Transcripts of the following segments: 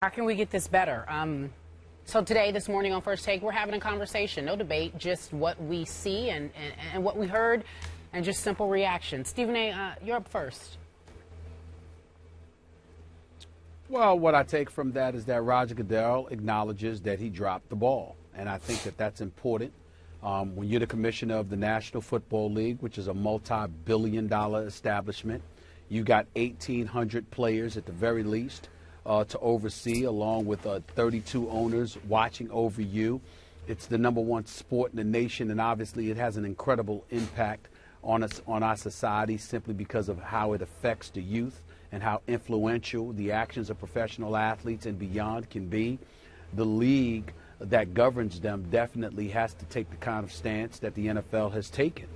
How can we get this better? So today, this morning on First Take, we're having a conversation. No debate, just what we see and what we heard, and just simple reactions. Stephen A., you're up first. Well, what I take from that is that Roger Goodell acknowledges that he dropped the ball. And I think that that's important. When you're the commissioner of the National Football League, which is a multi-billion-dollar establishment, you got 1,800 players at the very least to oversee, along with 32 owners watching over you. It's the #1 sport in the nation, and obviously it has an incredible impact on us, on our society, simply because of how it affects the youth and how influential the actions of professional athletes and beyond can be. The league that governs them definitely has to take the kind of stance that the NFL has taken.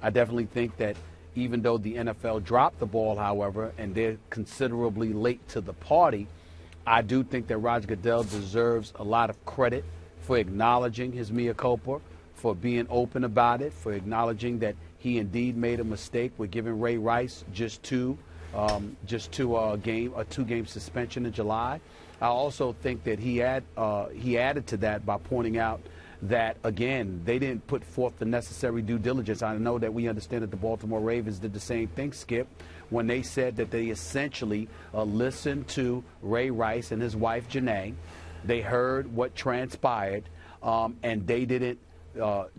I definitely think that even though the NFL dropped the ball, however, and they're considerably late to the party, I do think that Roger Goodell deserves a lot of credit for acknowledging his mea culpa, for being open about it, for acknowledging that he indeed made a mistake with giving Ray Rice a two-game suspension in July. I also think that he added to that by pointing out that, again, they didn't put forth the necessary due diligence. I know that we understand that the Baltimore Ravens did the same thing, Skip, when they said that they essentially listened to Ray Rice and his wife, Janae. They heard what transpired, and they didn't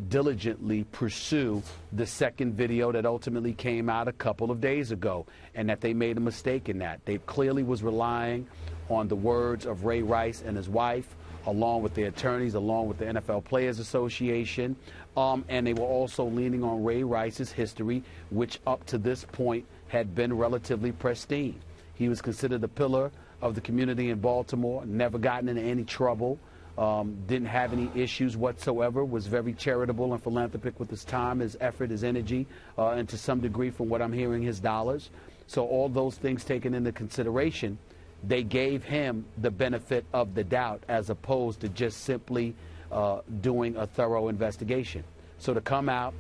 diligently pursue the second video that ultimately came out a couple of days ago, and that they made a mistake in that. They clearly was relying on the words of Ray Rice and his wife, along with the attorneys, along with the NFL Players Association, and they were also leaning on Ray Rice's history, which up to this point had been relatively pristine. He was considered a pillar of the community in Baltimore, never gotten into any trouble, didn't have any issues whatsoever, was very charitable and philanthropic with his time, his effort, his energy, and to some degree, from what I'm hearing, his dollars. So all those things taken into consideration, they gave him the benefit of the doubt as opposed to just simply doing a thorough investigation. So to come out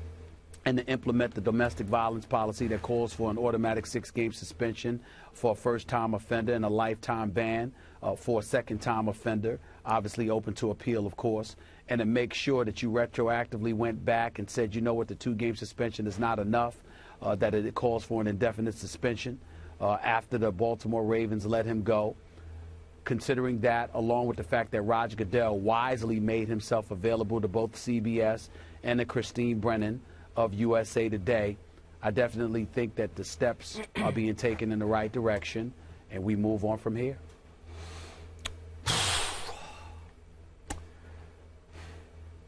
and to implement the domestic violence policy that calls for an automatic 6-game suspension for a first-time offender and a lifetime ban for a second-time offender, obviously open to appeal, of course, and to make sure that you retroactively went back and said, you know what, the 2-game suspension is not enough, that it calls for an indefinite suspension after the Baltimore Ravens let him go. Considering that, along with the fact that Roger Goodell wisely made himself available to both CBS and to Christine Brennan of USA Today, I definitely think that the steps are being taken in the right direction, and we move on from here.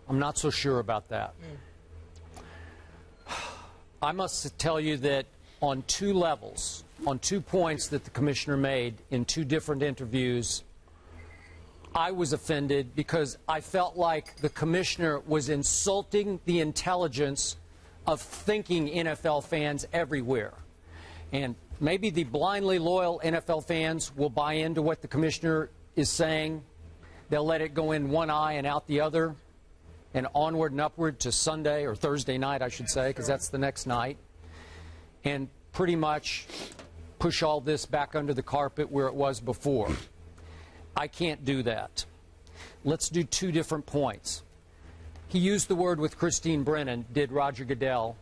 I'm not so sure about that. I must tell you that on two levels, on 2 points that the commissioner made in 2 different interviews, I was offended because I felt like the commissioner was insulting the intelligence of thinking NFL fans everywhere. And maybe the blindly loyal NFL fans will buy into what the commissioner is saying. They'll let it go in one eye and out the other, and onward and upward to Sunday or Thursday night, I should say, because that's the next night, and pretty much push all this back under the carpet where it was before. I can't do that. Let's do 2 different points. He used the word with Christine Brennan, did Roger Goodell.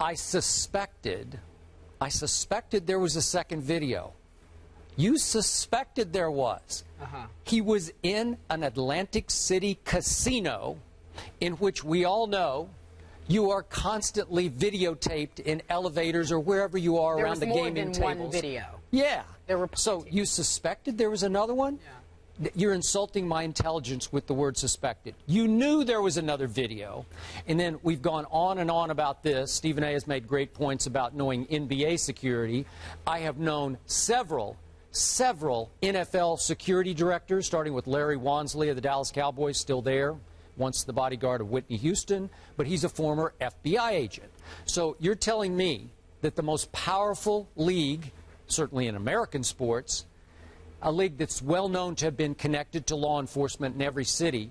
I suspected there was a second video. You suspected there was. He was in an Atlantic City casino in which we all know you are constantly videotaped in elevators or wherever you are around the gaming tables. There was more than one video. Yeah. There were so you suspected there was another one? Yeah. You're insulting my intelligence with the word suspected. You knew there was another video. And then we've gone on and on about this. Stephen A. has made great points about knowing NBA security. I have known several NFL security directors, starting with Larry Wansley of the Dallas Cowboys, still there, once the bodyguard of Whitney Houston, but he's a former FBI agent. So you're telling me that the most powerful league, certainly in American sports, a league that's well known to have been connected to law enforcement in every city,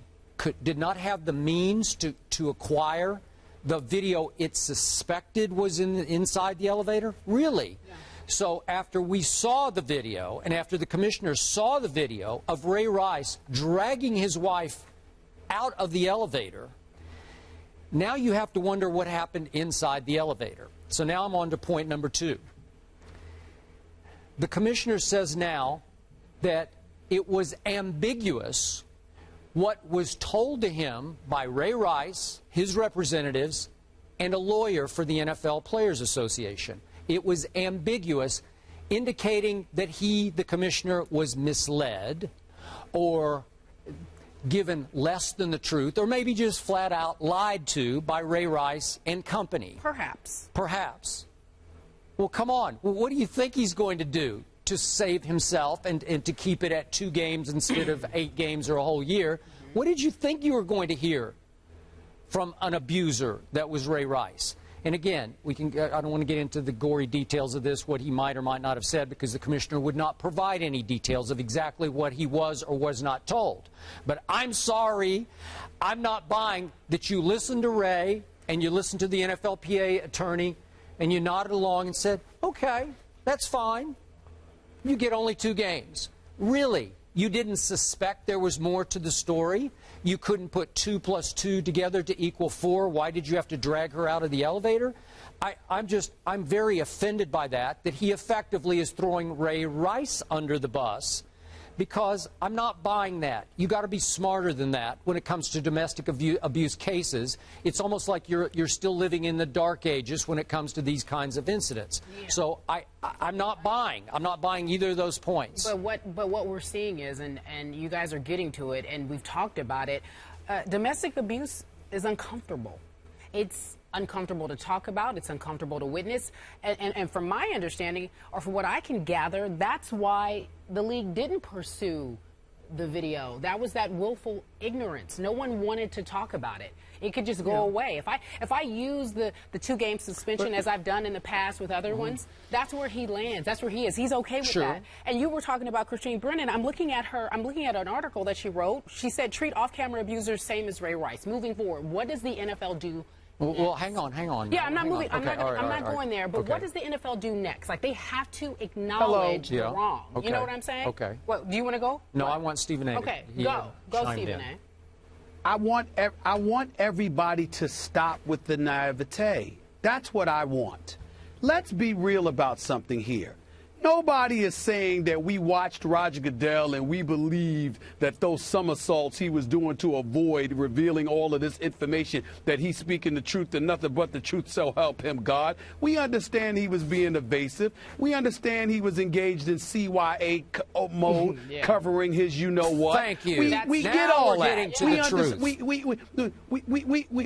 did not have the means to acquire the video it suspected was inside the elevator? Really? Yeah. So after we saw the video, and after the commissioner saw the video of Ray Rice dragging his wife out of the elevator, now you have to wonder what happened inside the elevator. So now I'm on to point number 2. The commissioner says now that it was ambiguous what was told to him by Ray Rice, his representatives, and a lawyer for the NFL Players Association. It was ambiguous, indicating that he, the commissioner, was misled or given less than the truth, or maybe just flat out lied to by Ray Rice and company. Perhaps. Perhaps. Well, come on. Well, what do you think he's going to do to save himself and to keep it at 2 games instead of 8 games or a whole year? What did you think you were going to hear from an abuser that was Ray Rice? And again, I don't want to get into the gory details of this, what he might or might not have said, because the commissioner would not provide any details of exactly what he was or was not told. But I'm sorry, I'm not buying that you listened to Ray and you listened to the NFLPA attorney and you nodded along and said, okay, that's fine. You get only 2 games. Really? You didn't suspect there was more to the story? You couldn't put 2 plus 2 together to equal 4? Why did you have to drag her out of the elevator? I'm very offended by that he effectively is throwing Ray Rice under the bus, because I'm not buying that. You got to be smarter than that when it comes to domestic abuse cases. It's almost like you're still living in the dark ages when it comes to these kinds of incidents. Yeah. So I'm not buying. I'm not buying either of those points. But what we're seeing is, and you guys are getting to it, and we've talked about it, domestic abuse is uncomfortable. It's uncomfortable to talk about. It's uncomfortable to witness. And from my understanding, or from what I can gather, that's why the league didn't pursue the video. That was that willful ignorance. No one wanted to talk about it. It could just go away. If I use the 2-game suspension, as I've done in the past with other ones, that's where he lands. That's where he is. He's okay with that. And you were talking about Christine Brennan. I'm looking at an article that she wrote. She said, treat off-camera abusers same as Ray Rice. Moving forward, what does the NFL do? Well, hang on. Yeah, I'm not moving. I'm not going there. But what does the NFL do next? Like, they have to acknowledge the wrong. Okay. You know what I'm saying? Okay. What, do you want to go? No, I want Stephen A. Okay, go Stephen A. I want everybody to stop with the naivete. That's what I want. Let's be real about something here. Nobody is saying that we watched Roger Goodell and we believed that those somersaults he was doing to avoid revealing all of this information, that he's speaking the truth and nothing but the truth, so help him God. We understand he was being evasive. We understand he was engaged in CYA mode, covering his you-know-what. Thank you. We get all that.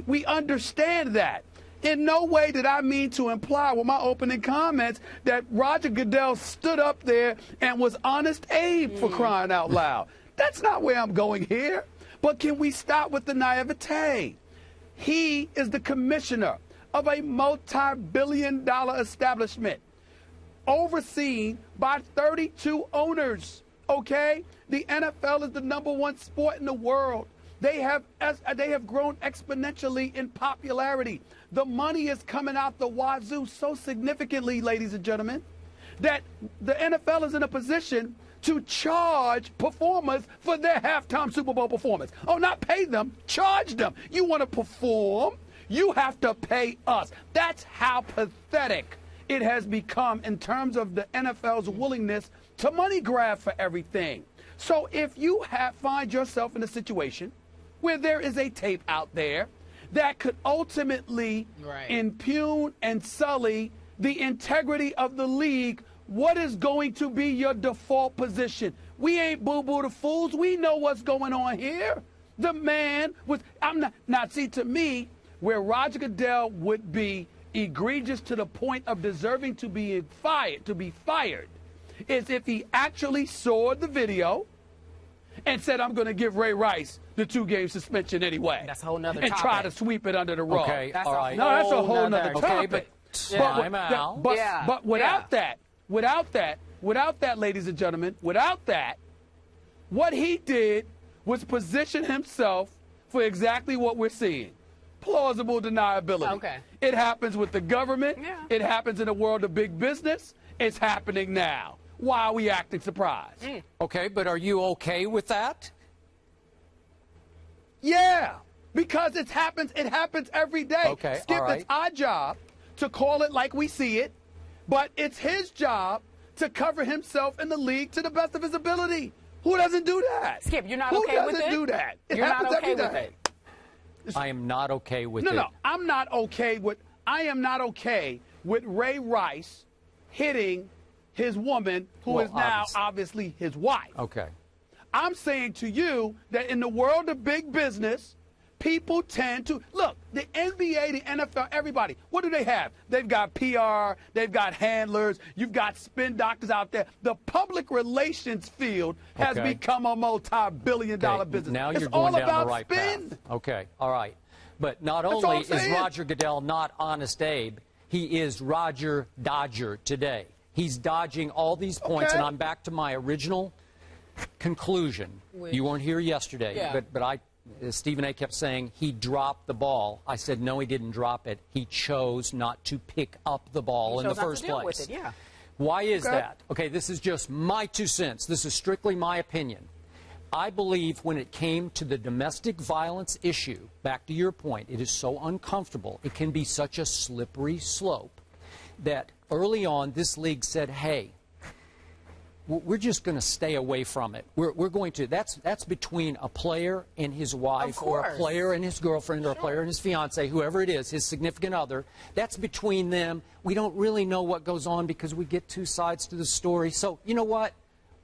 We understand that. In no way did I mean to imply with my opening comments that Roger Goodell stood up there and was Honest Abe, for crying out loud. That's not where I'm going here. But can we stop with the naivete? He is the commissioner of a multi-billion-dollar establishment overseen by 32 owners, okay? The NFL is the #1 sport in the world. They have grown exponentially in popularity. The money is coming out the wazoo so significantly, ladies and gentlemen, that the NFL is in a position to charge performers for their halftime Super Bowl performance. Oh, not pay them, charge them. You want to perform, you have to pay us. That's how pathetic it has become in terms of the NFL's willingness to money grab for everything. So if you find yourself in a situation where there is a tape out there that could ultimately impugn and sully the integrity of the league, what is going to be your default position? We ain't boo-boo the fools. We know what's going on here. The man was, see, to me, where Roger Goodell would be egregious to the point of deserving to be fired, is if he actually saw the video and said, I'm going to give Ray Rice the 2-game suspension anyway. That's a whole nother topic. And try to sweep it under the rug. Okay, that's all right. No, that's a whole nother topic. But without that, ladies and gentlemen, without that, what he did was position himself for exactly what we're seeing. Plausible deniability. Okay. It happens with the government. Yeah. It happens in the world of big business. It's happening now. Why are we acting surprised? Okay, but are you okay with that? Yeah, because it happens every day. Okay, Skip, all right. it's our job to call it like we see it, but it's his job to cover himself in the league to the best of his ability. Who doesn't do that? Skip, you're not okay with it? Who doesn't do that? It You're not happens okay every with day. it? I am not okay with it. No, I'm not okay with. I am not okay with Ray Rice hitting his woman, who Well, is now obviously his wife. Okay. I'm saying to you that in the world of big business, people tend to look. The NBA, the NFL, everybody. What do they have? They've got PR. They've got handlers. You've got spin doctors out there. The public relations field has Okay. become a multi-billion-dollar Okay, business. now It's you're all going down about the right spin. path. Okay, all right. But not all only I'm is saying. Roger Goodell not Honest Abe, he is Roger Dodger today. He's dodging all these points, Okay. and I'm back to my original conclusion. You weren't here yesterday, Yeah. but Stephen A. kept saying he dropped the ball. I said, no, he didn't drop it. He chose not to pick up the ball in the chose not to first deal place. with it, yeah. Why is Okay. that? Okay, this is just my 2 cents. This is strictly my opinion. I believe when it came to the domestic violence issue, back to your point, it is so uncomfortable. It can be such a slippery slope that early on this league said, hey, we're just going to stay away from it. We're going to. That's between a player and his wife, or a course. player and his girlfriend, or a player and his fiance, whoever it is, his significant other. That's between them. We don't really know what goes on because we get two sides to the story. So you know what?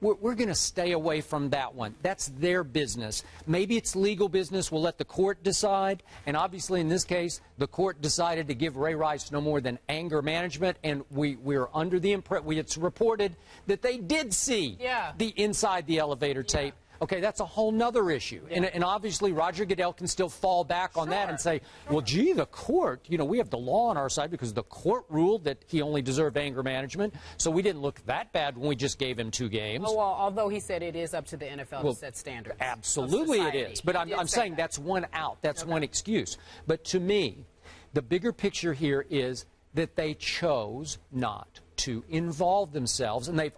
We're going to stay away from that one. That's their business. Maybe it's legal business. We'll let the court decide. And obviously, in this case, the court decided to give Ray Rice no more than anger management. And we're under the impression, it's reported that they did see the inside the elevator tape. Okay, that's a whole nother issue. And obviously, Roger Goodell can still fall back on that and say, well, gee, the court, we have the law on our side because the court ruled that he only deserved anger management. So we didn't look that bad when we just gave him 2 games. Oh, well, although he said it is up to the NFL to set standards. Absolutely it is. But I'm saying that's one out. That's one excuse. But to me, the bigger picture here is that they chose not to involve themselves, and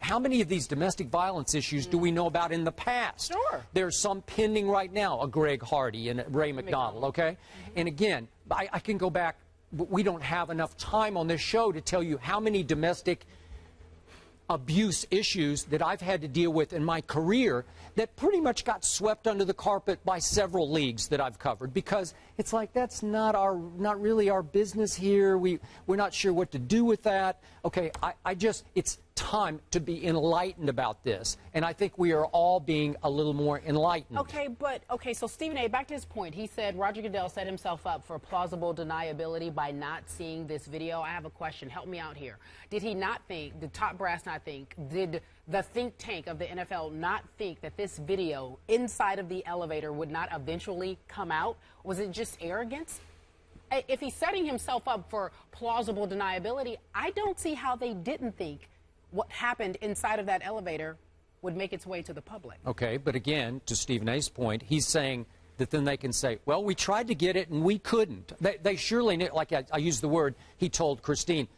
how many of these domestic violence issues do we know about in the past? Sure. There's some pending right now, a Greg Hardy and a Ray McDonald, okay? And again, I can go back, but we don't have enough time on this show to tell you how many domestic abuse issues that I've had to deal with in my career that pretty much got swept under the carpet by several leagues that I've covered, because it's like that's not really our business here. We're not sure what to do with that. Okay, it's time to be enlightened about this, and I think we are all being a little more enlightened. Okay, so Stephen A., back to his point, he said Roger Goodell set himself up for plausible deniability by not seeing this video. I have a question. Help me out here. Did he not think, did top brass not think, did the think tank of the NFL not think that this video inside of the elevator would not eventually come out? Was it just arrogance? If he's setting himself up for plausible deniability, I don't see how they didn't think what happened inside of that elevator would make its way to the public. Okay, but again, to Stephen A.'s point, he's saying that then they can say, well, we tried to get it and we couldn't. They surely knew, like I used the word, he told Christine,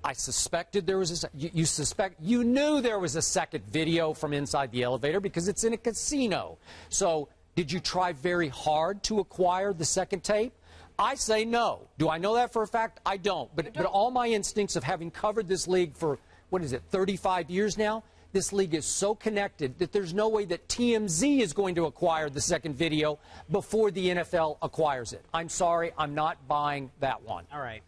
I suspected there was you knew there was a second video from inside the elevator because it's in a casino. So did you try very hard to acquire the second tape? I say no. Do I know that for a fact? I don't. But all my instincts of having covered this league for, 35 years now, this league is so connected that there's no way that TMZ is going to acquire the second video before the NFL acquires it. I'm sorry, I'm not buying that one. All right.